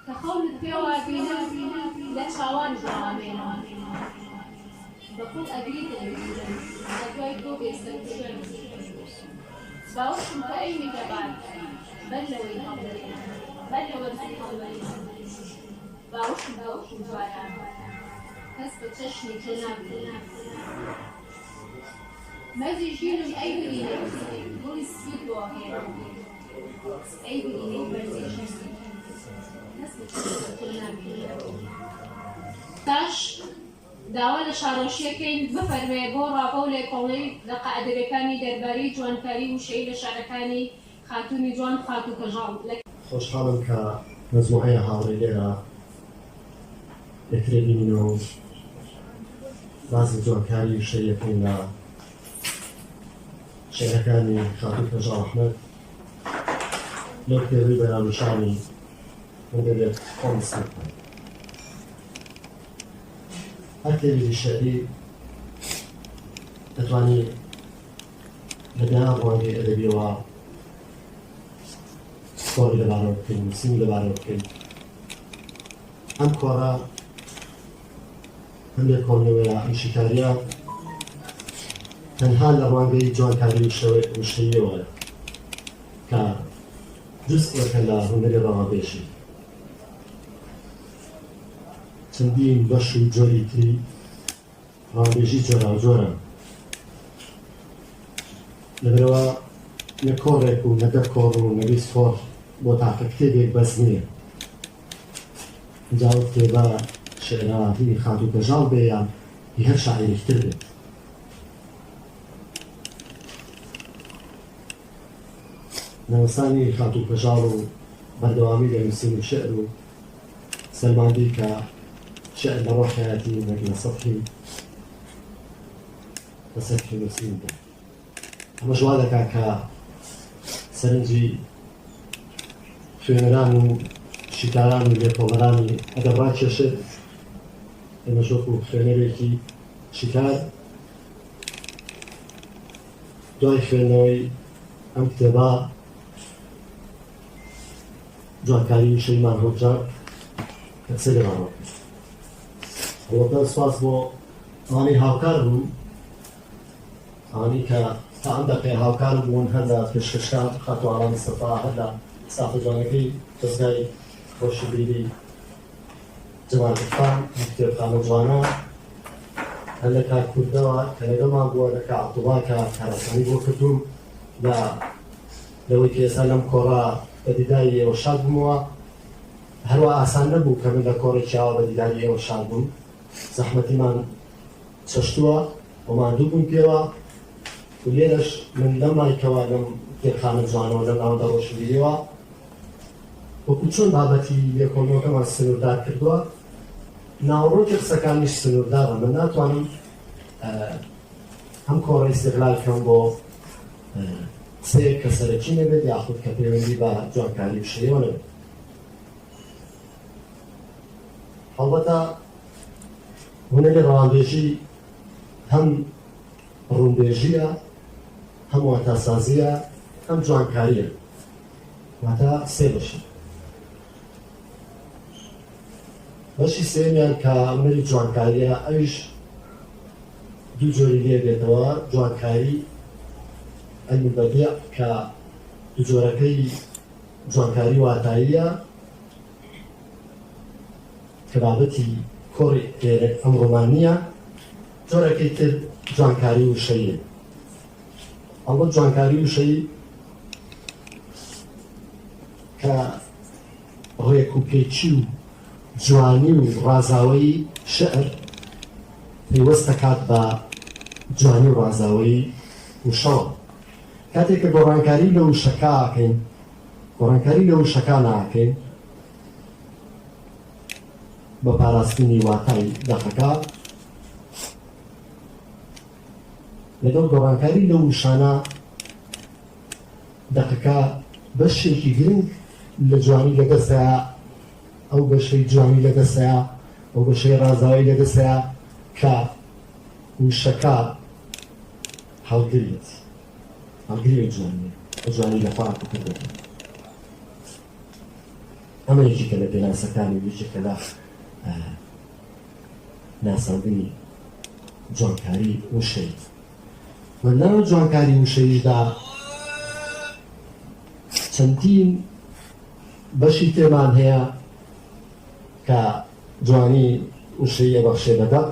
كخولت فيها بينا لا شاوان جامعنا بقول أجريت الجديدة أجري كوب يستكشفون باوش مكأي مكبار بلوا يحضرين بلوا يحضرين باوش مجوانا كسب تشني كنابي مازي شيلوا أي بدينة قول السيد واقعي أي بدينة مازي شيلوا تاش داوال شارۆشیەکەین بفەرمێ بۆ ڕاپە و لێکۆڵی لە قەعدەبەکانی دەربارەی جوانکاری و شەی لە شارەکانی خاتوونی جوان خات و کەژاڵ. خۆشحاڵم کە مەجموعەیە هاوڕێی لێرە یەکرێ بینینەوە و بازی جوانکاری و شەیەکەین لە شێعرەکانی خات و کەژاڵ ئەحمەد لەو پێوەی بەرامنشانی من دەبێت خۆم سەر هەر کتێبێکی شێعری دەتوانێت لە بێناو ڕوانگەی ئەدەبیەوە کۆڕی لەبارەوە بکەین و سینی لەبارەوە بکەین. ئەم کۆڕە هەندێک کۆڵنەوەیە ئەم شیکاریە تەنها لە ڕوانگەی جوانکاری و شەییەوە کە جزئێکە لە هونەری ڕەوابێژی. چەندین بەش و جۆری تری ڕاوبێژی جۆراوجۆرە لەبەرەوە نە کۆڕێک و نە دە کۆڕ و نە بیست کۆڕ بۆ تاقە کتێبێک بەس نییە. ئەنجا ئەو کتێبە شێعرە هی خات و کەژاڵ بێ یان هی هەر شاعیرێکتر بێت. نەوەستانی خات و کەژاڵ و بەردەوامی لە نووسین و شێعر و سەرماندی کە شعر لە ڕۆحیەتی نەک لە سەفحی لە سەفحی نووسین بێت. ئەمەش وا دەکات کە سەرنجی خوێنەران و شیکاران و لێکۆڵەرانی ئەدەبا کێشێت. ئێمەش وەکو خوێنەرێکی شیکار دوای خوێندنەوەی ئەم کتێبە جوانکاری و شەیمان هەڵبژار کەسێ لێمانەوە کرد. ئەوەکە سوپاس بۆ ئەوانەی هاوکار بوون، ئەوانەی کە تا ئەم دەقەیە هاوکار بوون هەر لە پێشکەشکان خات و ئاڵامی سەفا، هەر لە ساحە جوانەکەی دەستگای خۆشببینی جەمالگوفتان کتێبخانە جوانە، هەر لە کارکوردەوە کە لەگەڵمان بووە لە کاعەبدوڵڵا کە کارەسانی بۆ کردووم لەوەی کە ئێستا لەم کۆڕە بە دیداری ئێوە شاد بوومەوە. هەروە ئاسان نەبوو کە من لە کۆڕێکی ئاوا بە دیداری ئێوە شاد بووم. زەحمەتیمان چەشتووە و ماندوو بووم پێوە و لێرەش من لەم مایکەوە لەم کتێبخانە جوانەوە لەم ناوەندە ڕۆژبیریەوە وەکو چۆن بابەتی لێکۆڵینەوەکەمان سنووردار کردووە، ناوەڕۆکی قسەکانیش سنووردارە. من ناتوانم ئەم کۆڕە ئیستیغلال بکەم بۆ قسەیەک کە سەرەکی نەبێت یاخود کە پەیوەندی بە جوانکاری و شەیەوە نەبێت. هەڵبەتە هونەری ڕەوانبێژی هەم ڕوونبێژیە، هەم واتاسازیە، هەم جوانکاریە، واتە سێ بەشە. بەشی سێمیان کە هونەری جوانکاریە، ئەویش دوو جۆری لێ بێتەوە: جوانکاری علم البەدیع کە دوو جۆرەکەی جوانکاری واتاییە کە بابەتی کۆڕی ئەم ڕۆمانیە، جۆرەکەی تر جوانکاری وشەیە. ئەڵبەت جوانکاری وشەیی کە ڕێک و پێچی و جوانی و ڕازاوەی شعر پێوەست دەکات بە جوانی و ڕازاوەی وشەوە. کاتێک کە گۆڕانکاری لە وشەکە ئاکەین، گۆڕانکاری لە وشەکە ناکەین بە پاراستنی واتای دەقەکە، لەگەڵ گۆڕانکاری لە وشانە دەقەکە بەشێکی گرنگ لە جوانی لەدەستەیە، ئەو بەشەی جوانی لەدەستەیە، ئەو بەشەی ڕازاوی لەدەستەیە کە وشەکە هەڵگرێت، هەڵگرێت جوانی لە خواردەکە. ئەمە یەکێکە لە پێناسەکانی و یەکێکە لە ناساندنی جوانکاری وشەی. من لەو جوانکاری وشەیشدا چەندین بەشی تێمان هەیە کە جوانی وشەیە بەخشێ بەدەق.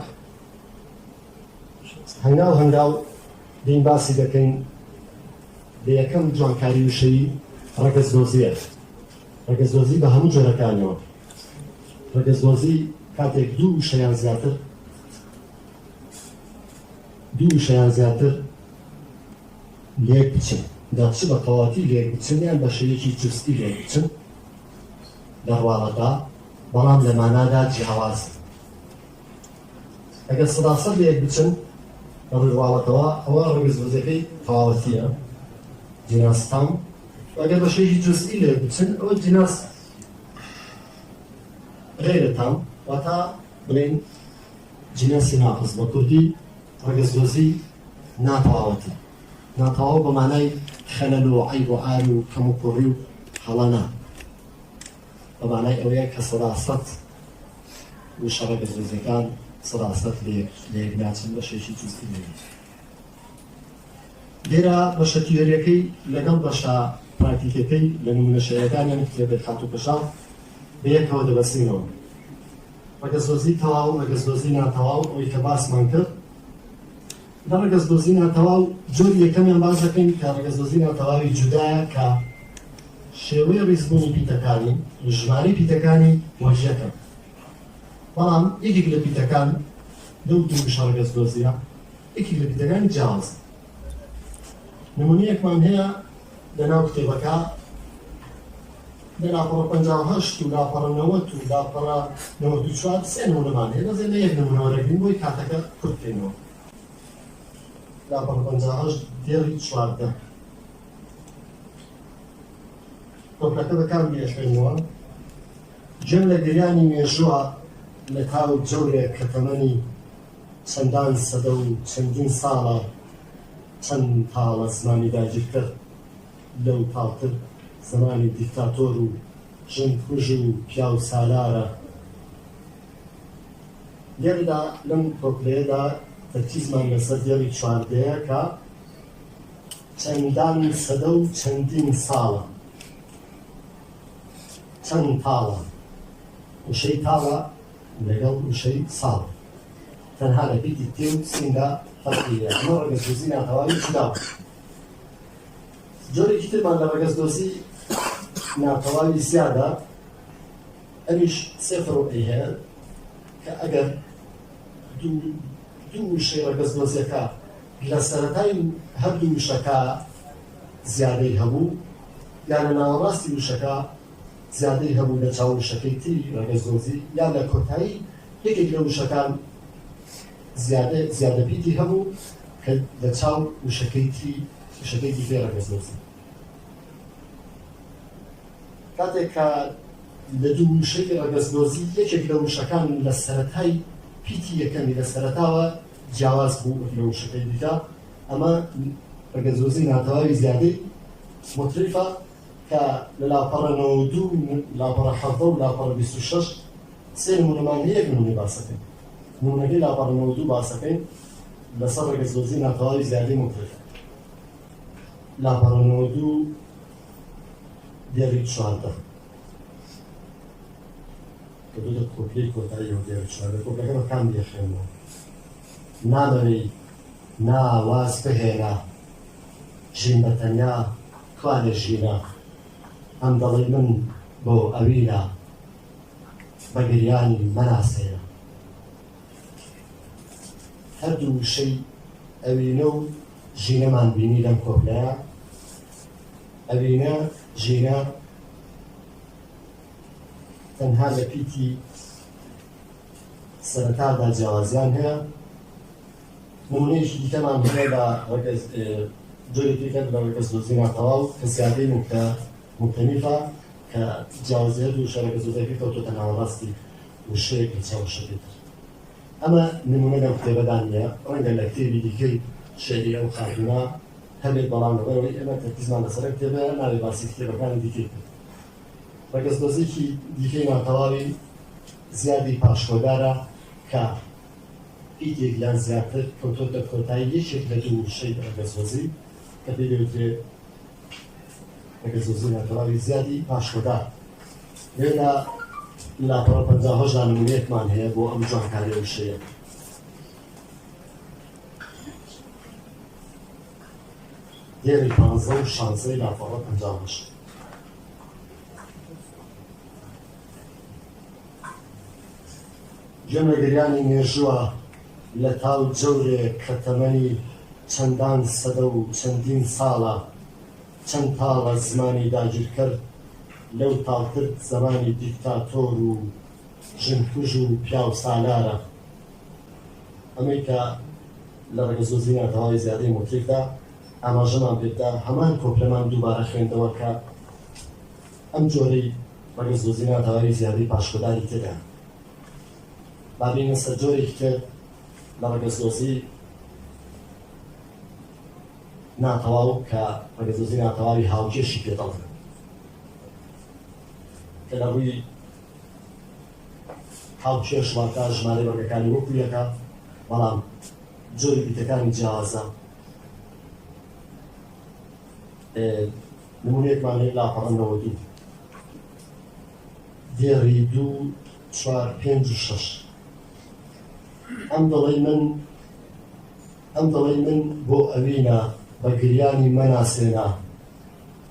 هەنگاو دین باسی دەکەین لە یەکەم جوانکاری وشەی ڕەگەزدۆزیە. ڕەگەزدۆزی بە هەموو جۆرەکانەوە. ڕەگەزدۆزی کاتێک دوو وشەیان زیاتر لێک بچن، دەچ بە تەواتی لێک بچن یان بە شێوەیەکی جوستی لێک بچن لە ڕواڵەدا، بەڵام لە مانادا جیاوازن. ئەگەر سەداسەد لێک بچن لە ڕواڵەتەوە ئەوە ڕەگەزدۆزیەکەی تەواوەتیە، جیناس تام. ئەگەر بە شێوەیەکی جوستی لێک بچن ئەوە جیناس غێرە تام، واتە بڵێن جیناسی ناقص. بە کوردی ڕەگەزدۆزی ناتەواوەتی. ناتەواو بە مانای خەلەل و عەیب و عار و کەم و کوڕی و هەڵەنا، بە مانای ئەوەیە کە سەداسەد وشە ڕەگەزدۆزیەکان سەداسەد لێک ناچن بە شێوەیەکی جوستی لێک. لێرە بەشە تیۆریەکەی لەگەڵ بەشە پراکتیکەکەی لە نمونەشەیەکانیان کتێبێت هاتووپەشان بەیەکەوە دەبەستینەوە. ڕەگەزدۆزی تەواو و ڕەگەزدۆزی ناتەواو ئەوەی کە باسمان کرد. لە ڕەگەزدۆزی ناتەواو جۆری یەکەمیان باس دەکەین کە ڕەگەزدۆزی ناتەواوی جودایە کە شێوەی ڕیزبوونی پیتەکانی و ژمارەی پیتەکانی وەژەکە. بەڵام یەکێک لە پیتەکان لەو دوو وشە ڕەگەزدۆزیە یەکێک لە پیتەکانی جیاواز. نمونەیەکمان هەیە لەناو کتێبەکە لە لاپەڕە 58 و لاپەڕە 90 و لاپەڕە 94 سێ نمونەمان هەیە. دەزێن لە یەک نمونەوە دەگرین بۆی کاتەکە کورت بکەینەوە. لاپەڕە 58 دێڕی 14 کۆپلەکە بەکار بێشێنەوە. جێم لە گریانی مێژووە لە تاو جەورێک کە تەمەنی چەندان سەدە و چەندین ساڵە چەند تاڵە زمانی داگیر کرد لەو تاڵتر زمانی دیکتاتۆر و ژن کوژ و پیا و سالارە. لێرەدا لەم کۆپلەیەدا تەرکیزمان لەسەر دێڕی 14ەیە کە چەندان سەدە و چەندین ساڵە چەند تاڵە. وشەی تاڵە لەگەڵ وشەی ساڵ تەنها لە بیتی تێ و سیندا فەرقیە. ئەمە ڕەگەزدۆزی ناتەواوی جوداوە. جۆرێکی ترمان لە ڕەگەزدۆزی ناتەواوی زیادە ئەمیش سێفر و ئەی هەیە کە ئەگەر دوو وشەی ڕەگەزدۆزیەکە لە سەرەتای هەردوو وشەکە زیادەی هەبوو یان لە ناوەڕاستی وشەکە زیادەی هەبوو لە چاو وشەکەی تری ڕەگەزدۆزی یان لە کۆتایی یەکێک لە وشەکان زیادە پیتی هەبوو کە لە چاو وشەکەی دیکەی ڕەگەزدۆزی. کاتێک کە لە دوو وشەی ڕەگەزدۆزی یەکێک لە وشەکان لە سەرەتای پیتی یەکەمی لە سەرەتاوە جیاواز بوو لە وشەکەی دیکە، ئەمە ڕەگەزدۆزی ناتەواوی زیادەی مختلفە کە لە لاپەڕە 92 لاپەڕە 17 و لاپەڕە 26 سێ نمونەمان هەیە. یەک نمونەی باسەکەین. نمونەکەی لاپەڕە 92 باسەکەین لەسەر ڕەگەزدۆزی ناتەواوی زیادەی مختلفە. لاپەڕە 92 دێڕی 14 کە دوو کۆپلەی کۆتاییەوە دێڕی 14 کۆپلەکە بەکام دێخێنەوە. نامەوەی ناواز بهێنا ژین بەتەنیا توانێ ژینە ئەم دەڵێ من بۆ ئەوینا بە گریانی مەناسێنە. هەردوو وشەی ئەوینە و ژینەمان بینی لەم کۆپلەیە. ئەوینە ژینە تەنها لە پیتی سەرەتادا جیاوازیان هەیە. نمونەیەکی دیکەمان هەیە لە جۆرێکی دیکە لە ڕەگەزدۆزی ناتەواو کە زیادەی مختەلیفە کە جیاوازیەت و ڕەگەزدۆزیەکە کەوتۆتە ناوەڕاستی وشەیەک لە چاو وشەکەی تر. ئەمە نمونە لەم کتێبەدا نییە. ڕەنگە لە کتێبی دیکەی شێعری ئەو خاتونە هەبێت، بەڵام لەبەرەوەی ئێمە تەرکیزمان لەسەر کتێبەیە ناوێ باسی کتێبەکانی دیکەی کرد. ڕێگەزدۆزێکی دیکەی ناتەواوی زیادی پاشخۆدارە کە ئیدێک یان زیاتر کەوتۆتە کۆتایی یەکێک لە دوو شەی ڕێگەزدۆزی کە پێوترێت ڕێگەزدۆزی ناتەواوی زیادی پاشخۆدار. لێرە لاپەڕە 50 نمونەیەکمان هەیە بۆ ئەم جوانکاری وشەیە. دێری 15 و 16 لاپەڕە 58. گوێمەگەریانی مێژووە لە تاو جەورێک کە تەمەنی چەندان سەدە و چەندین ساڵە، چەند تاڵە زمانی داگیرکرد لەو تاڵترد زمانی دیکتاتۆر و ژنکوژ و پیاو سالارە. ئەمەی کە لە ڕێگەزدۆزی ناتەواوی زیادەی مۆتریکدا ئاماژەمان پێدا هەمان کۆپلەمان دووبارە خوێندەوە کە ئەم جۆرەی ڕێگەزدۆزی ناتەواوی زیادەی پاشخۆداری تێدا. بابینە سەر جۆرێکی تر لە ڕێگەزدۆزی ناتەواو کە ڕێگەزدۆزی ناتەواوی هاوکێشی پێدەڵێن کە لە ڕووی هاوکێش واتە ژمارەی بەرگەکانی وەکو یەکە، بەڵام جۆری بیتەکانی جیاوازە. نمونەیەکمان هەیە لاپەڕە 92 دێڕی 2 4 5 و 6. ئەم دەڵێ من بۆ ئەوینە بە گریانی مەناسێنە،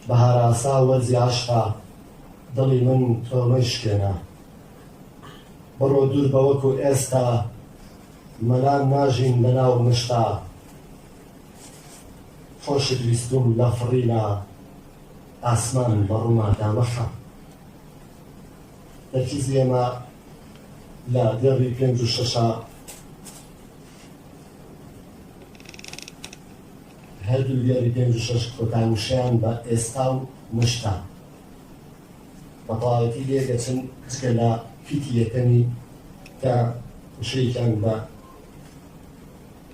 بە هەراسا وەرزی عاشقا دڵی من تۆمەی شکێنە. بڕۆ دوور بە وەکو ئێستا مەلان ناژین لەناو مشتا، خۆشت ویستم لە فڕینە ئاسمان بەڕووما دامەخە. تەرکیزی ئێمە لە دێڕی 5 و 6 هەردوو دێڕی 5 و 6 کۆتایوشیان بە ئێستا و مشتا بە تەواوەتی لێگەچن جگە لە فیتی یەکەمی کە وشەیەکیان بە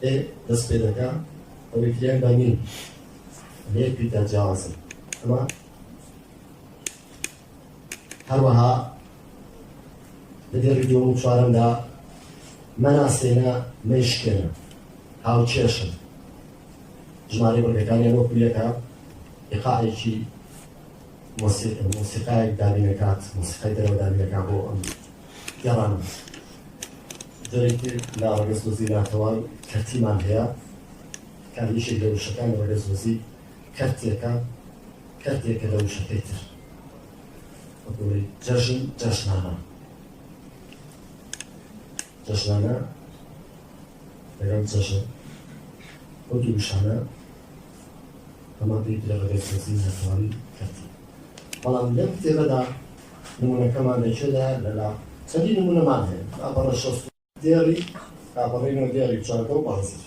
ئێ دەست پێ دەکا، ئەوەی کریان بە نین لە یەک پیتە جیاوازن. ئەمە هەروەها لە دێڕی 2 و 4دا مەناسێنە مەیشکێنە، هاوکێشن. ژمارەی بەرگەکانیان وەکو یەکە، ئیقاعێکی مۆسیقایەک دابینەکات، مۆسیقای دەرەوە دابینەکات بۆ ئەم گەڕانە. جۆرێکی لە ڕێگەزدۆزی ناتەواوی کەرتیمان هەیە کە یەکێک لە وشەکان لە ڕێگەزدۆزی کەرتێکە لە وشەکەی تر، وەکوی جەژن جەشنانە. جەشنانە لەگەڵ جەژن ئەو دوو وشانە ئەمە پێی لە ڕێگەزدۆزی ناتەواوی کەرتی. بەڵام لەم کتێبەدا نمونەکەمان لەکێدا لەلا چەندی نمونەمان هەیە. لاپەڕە 60 دێڕی لاپەڕینەوە دێڕی 4 و 15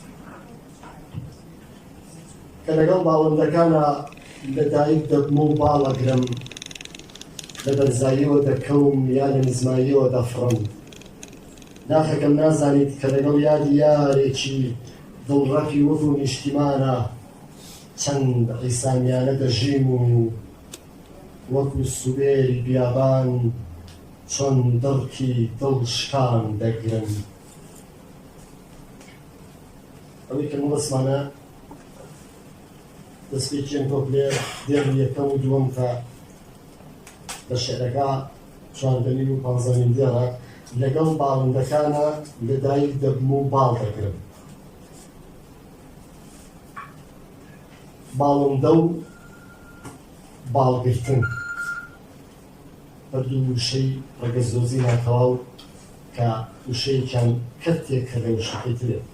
کە لەگەڵ باڵندەکانە لەدایک دەبمە و باڵەگرم، لە بەرزاییەوە دەکەوم یا لە نزماییەوە دەفڕم. داخەکەم نازانیت کە لەگەڵ یادی یارێکی دڵڕەفی وەکو نیشتیمانە چەند عیسامیانە دەژیم و وەکو سوبێری بیابان چۆن دڵکی دڵشکان دەگرن. ئەوەی کە مەبەسمانە دەستپێکیان کۆپلێ دێڕی یەکەم و دووەم کە لە شێعرەکە 14 و 15 دێڕە لەگەڵ باڵندەکانە لەدایک دەبم و باڵ دەگرم. باڵندە و باڵگرتن هەردوو وشەی ڕێگەزدۆزی ناتەواو کە وشەیەکیان کەرتێکە لە وشەکەی ترێت،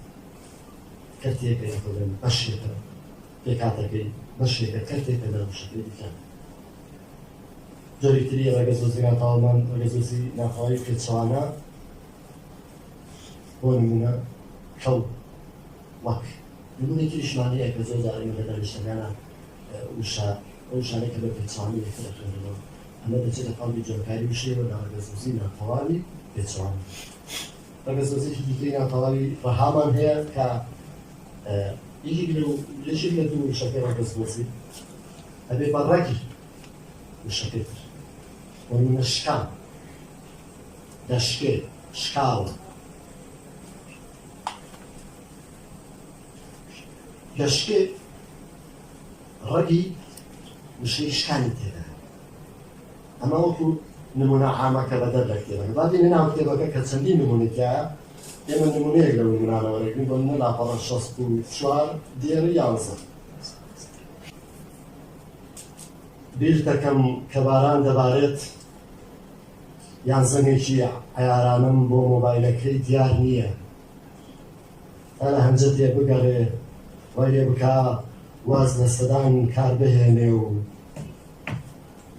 کەرتێکە یەکەڵێن بەشێکە پێکاتەکەی بەشێکە کەرتێکە لە وشەکەی دیکەن. جۆری تری ڕێگەزدۆزی ناتەواومان ڕێگەزدۆزی ناتەواوی پێچەوانە بۆ نمونە کەڵ وەک نمونێکی شمانەیە کە زۆر جارێ لە دەرویشتەکانە ئەو شانەی کە بە پێچەوانی یەکتر دەخوێنەوە. ئەمە دەچێتە قەڵبی جۆرکاری وشەیەوە لە ڕێگەزدۆزی ناتەواوی پێچەوانە. ڕێگەزدۆزیی دیکەی ناتەواوی ڕەهامان هەیە کە یەکێک لە دوو وشەکەی ڕێگەزدۆزی ئەبێ بەڕێکی وشەکەی تر. ومن شکام دەشکێ شکاوە دەشکێ ڕەگی وشەی شکانی تێدا ئەمە وەکو نمونە عامەکە بەدەر لە کتێبەکە با بینە ناو کتێبەکە کە چەندین نمونەیەکە ئێمە نمونەیەک لەو نمونانەوەرەگرین بۆ منە لاپەڕە 64 دیێڕی 11 بیر دەکەم کە باران دەبارێت یان زەنگێکی عیارانم بۆ مۆبایلەکەی دیار نییە تا لە هەنجە دێ بگەڕێ وای لێ بکا واز لە سەدان کار بهێنێ و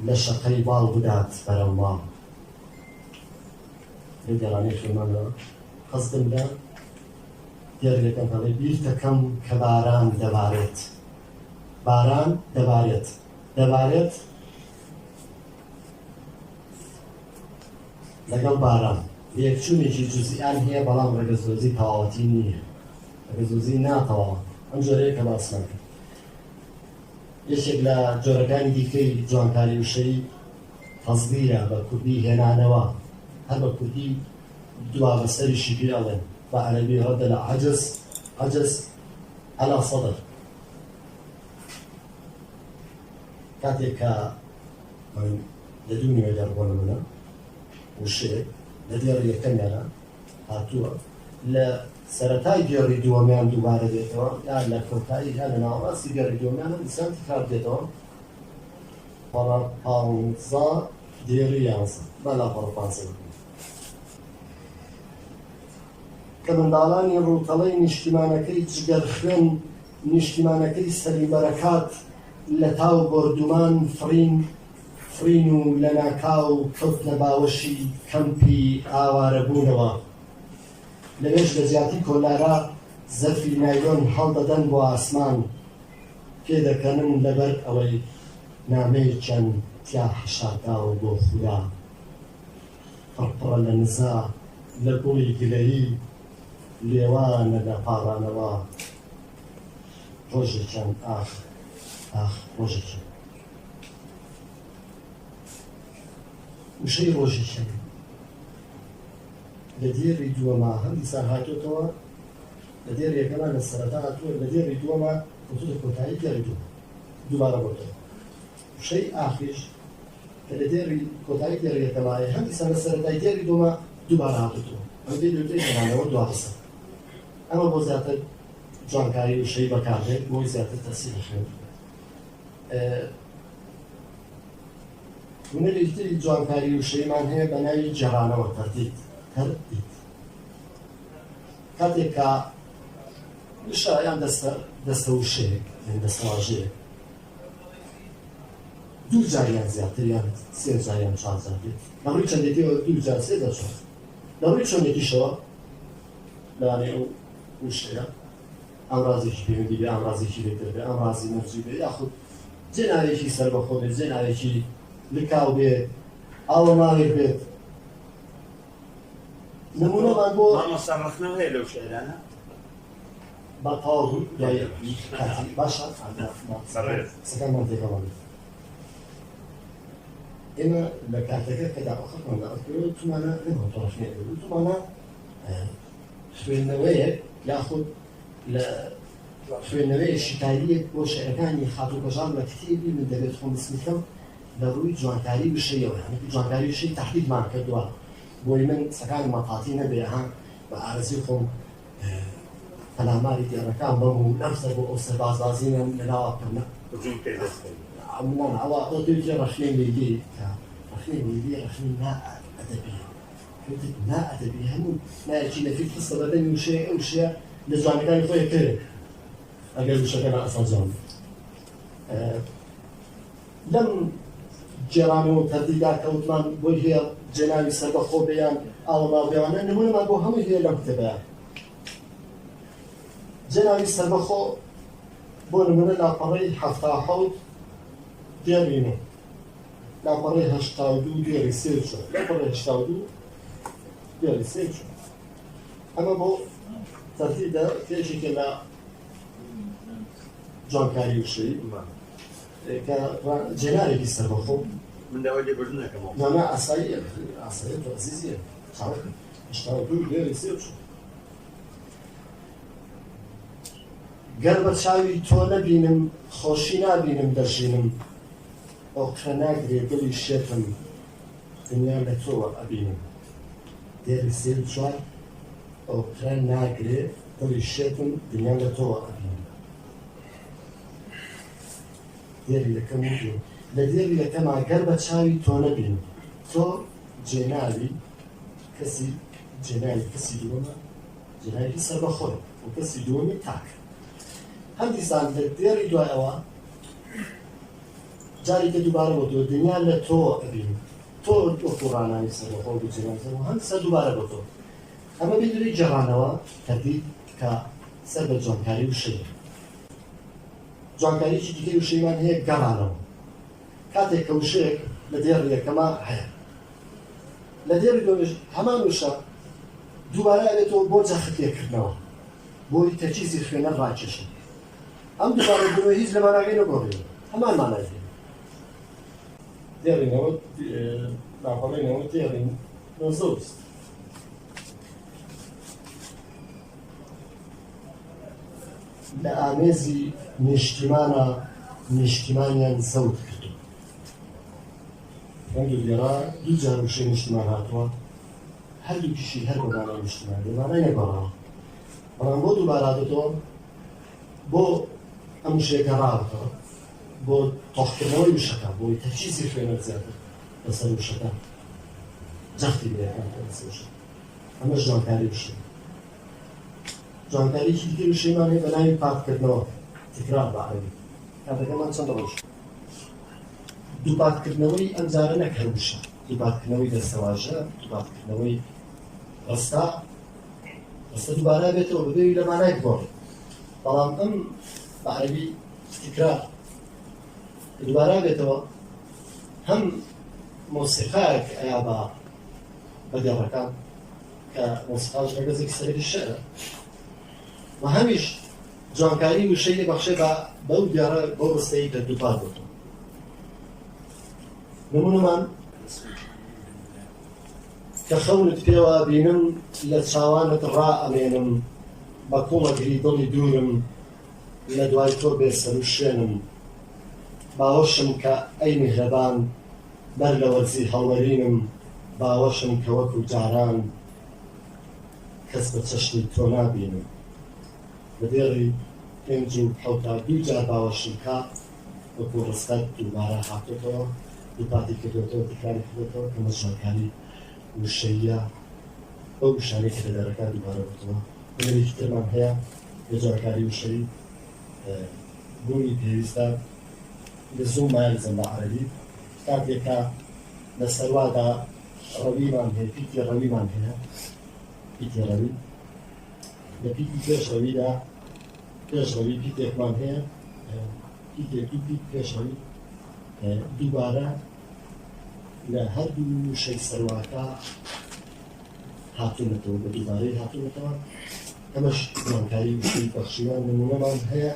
لە شەقەی باڵ بدات بەرەو ماڵ لێ گەڕانی خوێنمانەوە قەزدم لە دیارەکەم هەڵێ بیر دەکەم کە باران دەبارێت باران دەبارێت دەبارێت لەگەڵ باران یەکچوونێکی جوزئیان هەیە بەڵام ڕێگەزۆزی تەواوەتی نییە ڕێگەزۆزی ناتەواوە ئەم جۆرەیە کە باس ناکەم یەکێک لە جۆرەکانی دیکەی جوانکاری وشەی تەزبیرە بە کوردی هێنانەوە هەر بە کوردی دوا بەسەریشی پێ ئەڵێن بە عەرەبی ڕەدە لە عەجز عەلا سەدر کاتێک کە لە دوو نیوەدار بۆ نمونە وشەیەک لە دێڕی یەکەمیانە هاتووە لە سەرەتای گێڕی دووەمیان دووبارە دێتەوە یان لە کۆتایی یان لە ناوەڕاستی گێڕی دووەمیان هەم دیسان تکرار دێتەوە پەڕە 15 دێڕی 11 بەلا پەڕە 15 کە منداڵانی ڕووتەڵەی نیشتیمانەکەی جگەرخوێن نیشتیمانەکەی سەریبەرەکات لە تاو بۆردومان فرین و لە ناکاو کەوت لە باوەشی کەمپی ئاوارەبوونەوە لەوێش لە زیاتی کۆلارا زەرفی نایلۆن هەڵدەدەن بۆ ئاسمان پێدەکەنن لەبەر ئەوەی نامەیەکیان تیا حەشارداوە بۆ خورا پڕپڕە لە نزا لە گوڵی گلەیی لێوانە لە پاڕانەوە ڕۆژێکیان ئاخ ڕۆژێکیان وشەی ڕۆژێکیان لە دێڕی دووەما هەم دیسان هاتوۆتەوە لە دێڕ یەکەمان لە سەرەتا هاتووە لە دێڕی دووەما بۆتۆ کۆتایی دێڕی دووبارە بۆتەوە وشەی ئاخریش کە لە دێڕی کۆتایی دێڕی یەکەمایە هەم دیسان لە سەرەتای دێڕی دووەما دووبارە هاتووە ئەم دێ دوێ هێنانەوە دوازە ئەمە بۆ زیاتر جوانکاری وشەی بەکاردێت بۆی زیاتر تەسیری خوێن هونەرێکی تری جوانکاری وشەیمان هەیە بە ناوی جێڕانەوە تەردید کاتێک کە وشە یان دەستە وشەیەک یان دەستە واژەیەک دوو جاریان زیاتر یان سێ جاریان چوار جار بێت لە ڕووی چەندێکیەوە دوو جار سێ جار چوار لە ڕووی چۆنێکیشەوە لەوانەیە ئەو وشەیە ئەمڕازێکی پەیوەندی بێ ئەمڕازێکی لێتر بێ ئەمڕازی نەرجی بێ یاخود جێناوێکی سەربەخۆ بێت جێناوێکی لکاو بێت ئاوە ناوێت بێت نمونەمان بۆ مامۆستامەخنەوە هەیە لەو شێرانە بە تەواو باشە سەکانمان تێکەڵان ئێمە لە کاتەکە کە داواخەتمان داوەکەوە تومانە نەمەتۆڕفنێ تومانە خوێندنەوەیەک یاخود لە خوێندنەوەی شتاریەک بۆ شعرەکانی خاتووکەژان لە کتێبی من دەبێت خۆم بسمیکەم لە ڕووی جوانکاری وشەیەوە جوانکاری وشەی تەحلیلمان کردووە بۆی من سەکانی مەتاتی نەبێ ها بە ئارەزی خۆم پەلاماری دیارەکان بەم و نەمسەر بۆ ئەو سەربازبازینم لەناوە پڕنە ئەوە ئەو دوێکی ڕەخنەی لێگی کە ڕەخنەی لێگی ڕەخنەی نائەدەبی نائەدەبی هەموو نایەکی لەفیل خستە بەدەمی وشەیە ئەو وشەیە لە جوانەکانی خۆی کرد ئەگەر وشەکە ئەسان جوان لەم جێرانەوە تەردیدا کەوتمان بۆی هەیە جێناوی سەربەخۆ بێیان ئاڵەماوێوانە نمونەمان بۆ هەمووی هەیە لەم کتێبەیە جێناوی سەربەخۆ بۆ نمونە لاپەڕەی 77 دێڕی نۆ لاپەڕەی 82 دێڕی سێ چوە لاپەڕەی 82 دێڕی سێ چوە ئەمە بۆ تەرتیبدا کێشێکە لە جوانکاری وشەی کە جێناوێکی سەربەخۆ من دولي برنك كمان نعم عصاية عزيزية تعرف اشتغل دول غير يصير شو قلبت شاوي تو نبينم خوشي نبينم درشينم أخرى ناقري دلي الشيطم دنيا لتوى أبينم دير يصير شوي أخرى ناقري دلي الشيطم دنيا لتوى أبينم دير لكم ممكن لدير لكم قلبت شاوي تو نبينم تو جنالي كسي جنالي كسي دوما جنالي سر بخور وكسي دومي تاك هەندی سان لە دێڕی دوایەوە جاری کە دووبارە بۆ تۆ دنیا لە تۆ ئەبین تۆ وەکو ڕانانی سەربەخۆ بجێنەوە هەند سە دووبارە بۆ تۆ ئەمە بێدوری جەڕانەوە کە دیت کە سەر بە جوانکاری وشەیە جوانکاریی دیکەی وشەیمان هەیە گەڕانەوە کاتێک کە وشەیەک لە دێڕی یەکەمە هەیە لە دێڕی دوێژ هەمان وشە دووبارە ئەبێتەوە بۆ جاختێکردنەوە بۆی تەچیزی خوێنە ڕاکێشن ئەم دووبارە بنەوە هیچ لە ماناگەی نەگۆڕێن هەمان ماناگەی دێڕینەوە ناپەڵێنەوە دێڕین نۆزدەویست لە ئامێزی نیشتیمانە نیشتیمانیان زەوت کردو ئەم دوو لێرە دوو جار وشەی نیشتیمان هاتووە هەردووکیشی هەر بە مانای نیشتیمان لێمانای نەگۆڕاوە بەڵام بۆ دووبارە هاتووەتەوە بۆ ئەم وشەیەکە ڕاوەتەوە بۆ تۆقکردنەوەی وشەکە بۆی تەرکیزی خوێنە زیاتر لەسەر وشەکە جەختی بێکان لەسەر وشە ئەمە جوانکاری وشە جوانکاریی دیکەی وشەیمان هەیە بە ناوی پاککردنەوە تکرار بە عەرەبی کاتەکەمان چەندە ڕۆژ دووپاتکردنەوەی ئەم جارە نەک هەر وشە دووپاتکردنەوەی دەستەواژە دووپاتکردنەوەی ڕستا ڕستە دووبارە بێتەوە ببێوی لە مانای بگۆڕێ بەڵام ئەم بە عەرەبی تکرار دووبارە بێتەوە هەم مۆسیقایەک ئەیا بە گەڕەکان کە مۆسیقاش ڕەگەزێکی سەرەکی شەعرە و هەمیش جوانکاری وشەی بەخشێ بەو دیارە بۆ ڕستەی کە دووپات بێتەوە نمونەمان کە خەونت پێوە بینم لە چاوانت ڕائەمێنم بە کوڵەگری دڵی دوورم لە دوای تۆ بێسەر و شوێنم باوەشم کە ئەی میهرەبان بەر لە وەرزی هەڵوەرینم باوەشم کە وەکو جاران کەس بە چەشنی تۆ نابینم لە دێڕی پێنج و حەوتا دوو جار باوەشم کا وەکو ڕستەت دووبارە هاتوێتەوە دووپاتی کردوێتەوە تکراری کردوێتەوە کە مەژۆرکاری وشەیە بەو وشانەی کە لە دەرەکە دووبارە بێتەوە هەنێکی ترمان هەیە لە جوانکاری وشەی بوونی پێویستە لە زوو مایلزم بە عەرەبی کاتێکە لە سەروادا ڕەویمان هەیە پیتی ڕەویمان هەیە پیتی ڕەوی لە پیتی پێش ڕەویدا پێش ڕەوی پیتێکمان هەیە پیتێک دوو پیت پێش ڕەوی دووبارە لە هەردوو وشەی سەرواکە هاتوونەتەوە بە دووبارەی هاتوونەتەوە ئەمەش جوانکاری وشەی بەخشیوان نمونەمان هەیە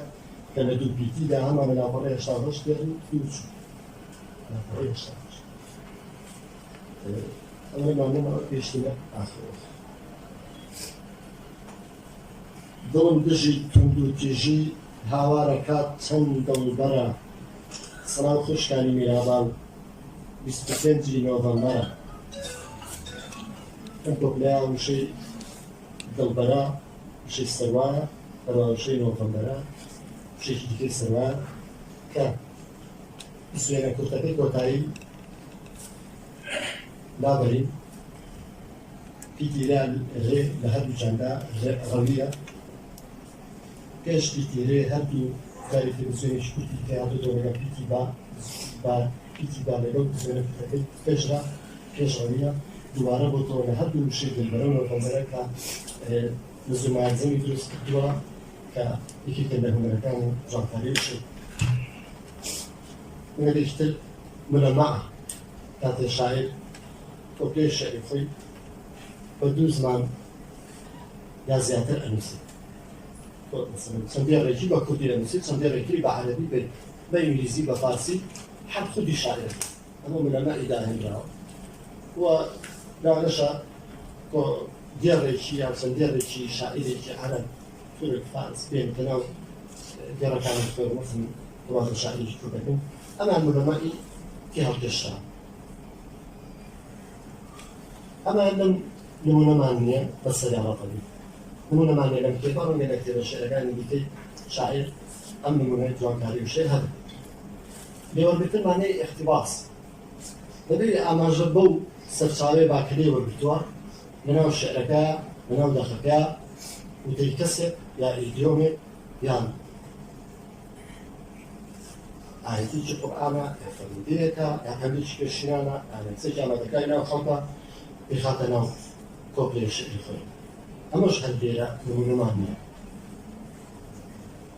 کە لە دوو پیتیدا هەمان لە لاپەڕەی هەشتا هەشت دێڕین دووچوو لاپەڕەی هەشتا هەشت ئەمە مانەوە پێشترە ئاخرەوە دڵم دژی توند و تێژی هاوارەکات چەند دڵبەرە سەڵام خوشکانی میرابان 25 نۆڤەمبەرە ئەم کۆپلەیە وشەی دڵبەرە وشەی سەروایە بەڵام وشەی نۆڤەمبەرە وشەیەکی دیکەی سەروایە کە سوێنە کورتەکەی کۆتایی لابەرین پیتی لە ڕێ لە هەردوو جاندا ڕەویە پێش پیتی رێ هەردوو کاری تەلەڤیزیۆنێکی کورتی کە هاتووەتەوە لەگەڵ پیتی پیتی با لەگەڵ سوێنە کورتەکەی پێشدا پێش ڕەویە دووبارە بۆتەوە لە هەردوو وشەی دڵبەرە و نۆڤەمبەرە کە لە زوو مایلزەمی دروست کردووە کە یەکێکە لە هونەرەکان و جوانکاری وشەی هونەرێکی تر مولەمەعە کاتێ شاعیر کۆپلەی شێعری خۆی بە دوو زمان یا زیاتر ئەنووسێت چەندێڕێکی بە کوردی ئەنووسێت چەندێڕێکی بە عەرەبی بە ئینگلیزی بە فارسی حەت خودی شاعر ئەمە منەمەئی داهێنراوە و دانەشە دێڕێکی یان چەند دێڕێکی شاعیرێکی عەرەب تورک فارس بێن کە ناو گێڕەکانی خۆی مەسن وڵاتە شاعیری کوردەکەن ئەمان منەمەئی تێ هەڵگەشتان ئەمە لەم نمونەمان نییە بە سەریاڵەتەبی نمونەمان لێ لەم کتێبە ڕەنگە لە کتێبە شێعرەکانی دیکەی شاعیر ئەم نمونەی جوانکاری و شێر هەبێت لێوەرگرتن مانای اختیباس دەبێت ئاماژە بەو سەرچاوەی باکرێ وەرگرتووە لەناو شێعرەکە لەناو دەخەکە وتەی کەسێک یا ئیدیۆمێک یان ئاەتێکی قورئانە یا فەرمودەیەکە یا هەندێکی پێشینانە یان هەندێک ئامادەکاری ناو خەڵکە بخاتە ناو کۆپلەی شعری خۆی ئەمەش هەر لێرە نمونەمان نییە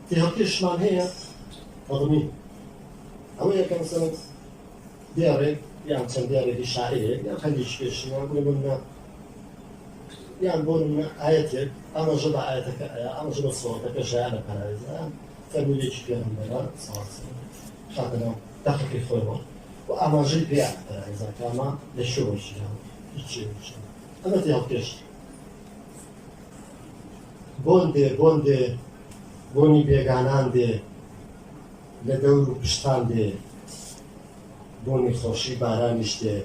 تێهەڵکێشمان هەیە فەڵمی ئەوە یەکە مەسەڵەن دیارێک یان چەند دیارێکی شاعیرێک یان هەندێکی پێشینان بۆ یان بۆ ئاەتێک ئاماژە بە ئاەتەکە ئاماژە بە سۆڵەتەکە ژیان لە پەرایزە فەرمودێکی پێغەمبەرە خاتە ناو دەقەکەی خۆیەوە و ئاماژەی پێ پەرایزەکە ئەمە لە شێوەیەکی ئەمە تێهەڵکێشت بۆن دێ بۆن دێ بۆنی بێگانان دێ لە دەور و پشتان دێ بۆنی خۆشی بارانیش دێ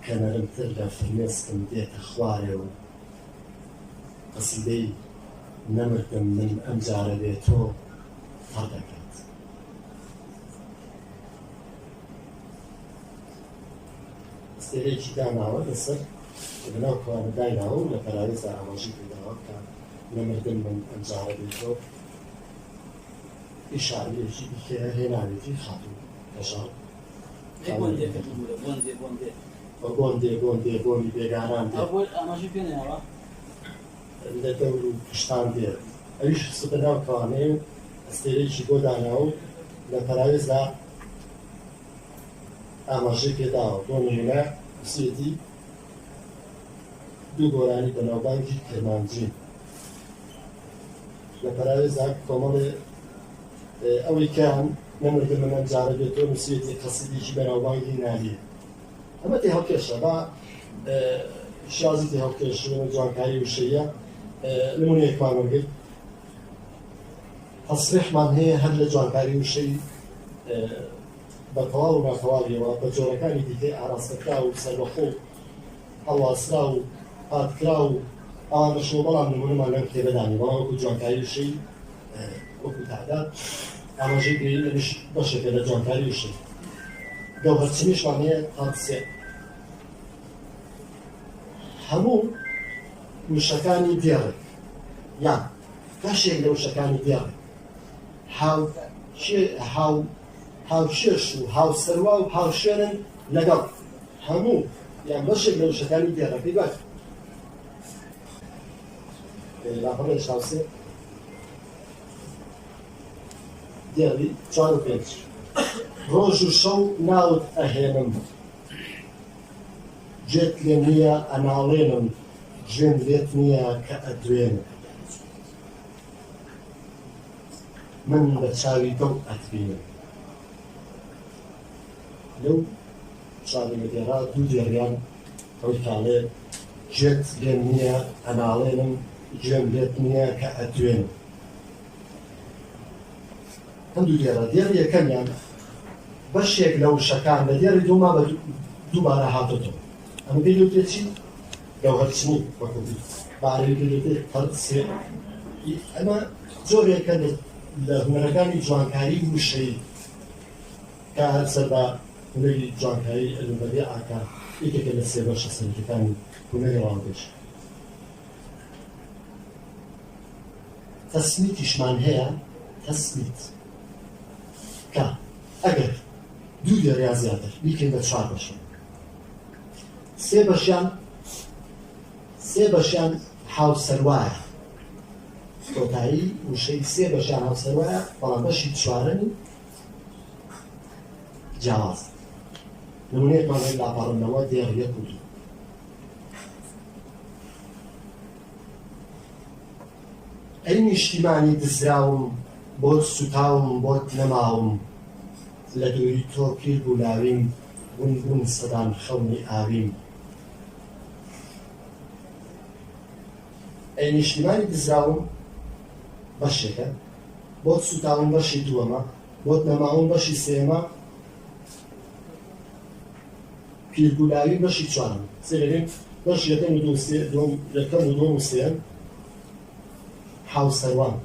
کە نەرمتر لە فرمێسکم دێتە خوارێ و قەسیدەی نەمردم من ئەم جارە بێ تۆ هەڵ دەکات ئەستێرەیەکی داناوە لەسەر لەناو کوانە دایناوە و لە پەرایزە ئاماژەی پێداوە کە نەمردم من ئەم جارە بێ تۆ ئیشارەیەکی دیکە هێناوێتی خاتوو کەژاڵ بۆندێ بۆنی بێگانان لە دەور و پشتان دێ ئەویش سوتە ناو کەوانەیە و ئەستێرەیەکی بۆ داناوە لە پەرایزدا ئاماژەی پێداوە بۆ نمونە وسێتی دوو گۆرانی بەناوبانگی کرمانجین لە پەرایزدا کۆمەڵێ ئەوەی کەیان نەمردم من ئەم جارە بێت تۆ نووسێتی قەسیدێکی بەناوبانگی نالیە ئەمە تێهەڵکێشە با شازی تێهەڵکێشتنەوە جوانکاری وشەیە نمونەیەکمان وەرگرت تەسریحمان هەیە هەر لە جوانکاری وشەی بە تەواو و ناتەواویەوە بە جۆرەکانی دیکەی ئاراستەکرا و سەربەخۆ هەڵواسرا و پاتکرا و ئەوانەشەوە بەڵام نمونەمان لەم کتێبەدانی بەڵام وەکو جوانکاری وشەی وەکو تعداد ئاماژەی پێی لەش بەشێکە لە جوانکاری وشەی گەوهەرچنیشمان هەیە هات سێ هەموو وشەکانی دێڕێک یان بەشێک لە وشەکانی دێڕێک هاوشێش و هاوسەروا و هاوشێنن لەگەڵ هەموو یان بەشێک لە وشەکانی دێڕەکەی باش لاپەڕێش هاوسێ دێڕی 4 و 5 ڕۆژ و شەو ناوت ئەهێنم جێت لێ نییە ئەناڵێنم ژێن لێت نییە کە ئەدوێنم من بە چاوی دڵ ئەتبینم لەو چاوی دێڕا دوو دێڕیان ئەوەی کاڵێ جێت لێ نییە ئەناڵێنم ژێن لێت نییە کە ئەدوێنم هەندوو دێڕە دێڕی یەکەمیان بەشێک لە وشەکان لە دێڕی دووما بە دووبارە هاتۆتەوە ئەمە پێی لەوتێ چی؟ گەوهەرچنی وەکوبی بارەوی پێی لەوتێ سێ ئەمە جۆرێکە لە هونەرەکانی جوانکاری وشەی کە هەر سەر بە هونەری جوانکاری ئەلوبەرێ ئاکا یەکێکە لە سێ بەشە سەرەکیەکانی هونەری ڕاوگەش تەسمیتیشمان هەیە تەسمیت کە ئەگەر دوو دێڕیا زیاتر بیکەین بە 4 بەشە سێ بەشیان هاوسەروایە کۆتایی وشەی سێ بەشیان هاوسەروایە بەڵام بەشی چوارەمی جیاواز نمونەیەکمان لە لاپەڕەندنەوە دێڕ یەک و دوو ئەی نیشتیمانی دزراوم بۆت سوتاوم بۆت نەماوم لە دووری تۆ پیر بوو لاویم بوون سەدان خەونی ئاویم ئەی نیشتیمانی دزراوم بەشێکە بۆت سوتاون بەشی دووەمە بۆت نەماون بەشی سێمە پیرگولاوی بەشی چوارم سێرێن بەش یەکەم و دووەم و سێم هاوسەروان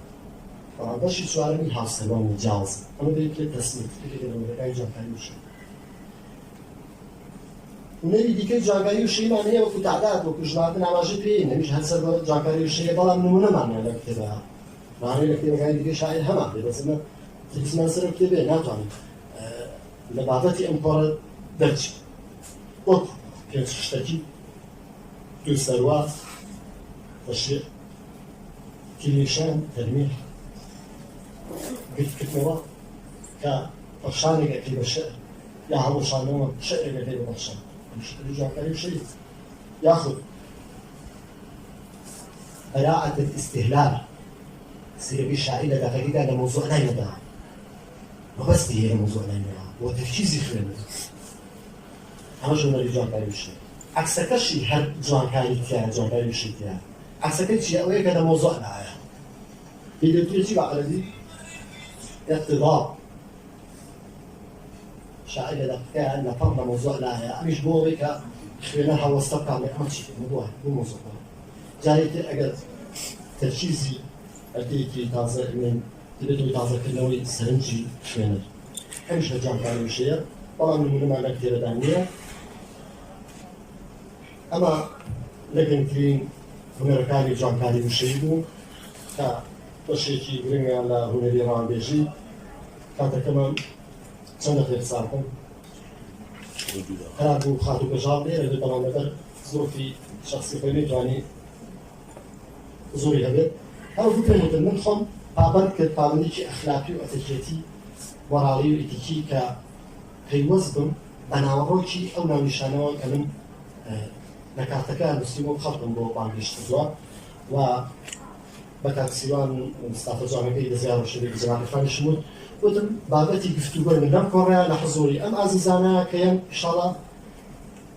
بەشی چوارەمی هاوسەروان و جاوز ئەمە بێت تەسمیت لەگەڵەکانی جوانکاری وشەی ونەوی دیکەی جوانکاری وشەیمان هەیە وەکو تعداد وەکو ژمارەتن ئاماژە پێی نەمیش هەر سەر بە جوانکاری وشەیە بەڵام نمونەمان هەیە لە کتێبە مانەوەی لە کتێبەکانی دیکەی شاعیر هەمان بێ بەس ئەمە تەکسمان سەر کتێبێ ناتوانین لە بابەتی ئەم پۆڕە دەرچین وەکو پێنج شتێکی دوو سەروات تەشویق کلیشان تەرمیح گرتکردنەوە کە بەخشانێک ئەکەی بە شعر یا هەڵوەشانەوە شعرێک ئەکەی بە بەخشان ئەم شتەی جوانکاری وشەی یاخود براعة الاستهلال سيربي شاعر دقيقة على موضوع لا يدعى وبس هي موضوع لا يدعى وتركيزي خلنا أنا شو نريد جوانكاري وشي عكس كشي هاد جوانكاري تيا جوانكاري وشي تيا عكس كشي أوي كذا موضوع لا يا إذا تيجي على دي اقتضاب شاعر دقيقة على فرض موضوع لا يا مش بوريك خلنا هوستقع لك ما تشي الموضوع مو موضوع جايت أجد تركيزي أكيد تازة من تبدو تازة كلوي سرنجي شوينر همش هجام كانوا شيء طبعا من ما نكتير دانية أما لكن كريم هنر كاني جام كاني مشيبو كا تشيكي برينغ على هنر إيران بيجي كانت كمان سنة غير ساكن هذا خاطو بجابي اللي طبعا مثل ظروفي شخصي فيني جاني زوري هبت أو فكرة من خم بابر كتابنيك أخلاقي وأتيكيتي ورالي وإتيكي كيوزبم بناوروكي أو نامشانو كمن نكارتك المسلمون خلقهم بو بانجيش تزوا و بكاكسيوان مصطفى جامعي دزيار وشريك جماعة إخوان الشمول وتم بابتي قفتوغر من دم كوريا لحضوري أم عزيزانا كيان إن شاء الله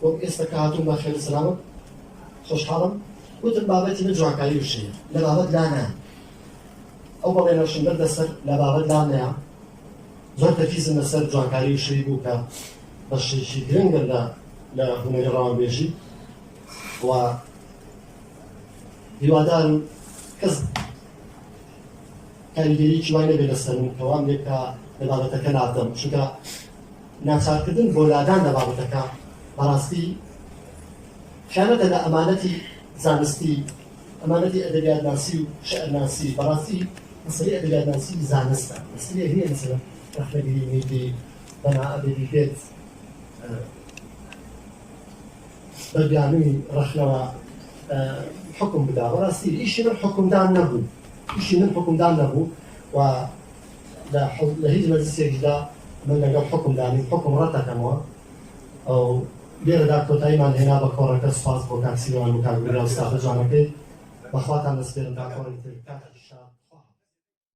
وإستكاهاتون بخير السلامة خوش حالم وتم بابتي نجوانكاري وشيء لبابت لانا أو بابينا وشنبر دستر لبابت لانا زور تركيز النسر جوانكاري وشيء بوكا بشي جرينجر لهنري رام بيجي و هیوادار کەس کاریگەریی وای نەبێت لەسەرم کەوام لێکە لە بابەتەکە نادەم چونکە ناچارکردن بۆ لادان لە بابەتەکە بەڕاستی خیانەتە لە ئەمانەتی زانستی ئەمانەتی ئەدەبیاتناسی و شەعرناسی بەڕاستی مەسەلەی ئەدەبیاتناسی زانستە مەسەلەی هەیە مەسەلە ڕەخنەگیری میدی بەنا ئەدەبی بێت بەرگانووی ڕەخنەوە حكم بدا وراسي إيش من حكم دان نبو إيش من حكم دان نبو و لهيج مجلس يجدا من لقى حكم داني حكم رتا كمان أو غير ذاك تايمان هنا بكورة كسفاز بوكاكسيوان وكاغوريا وستافجانكي بخواتنا نسبير داكورة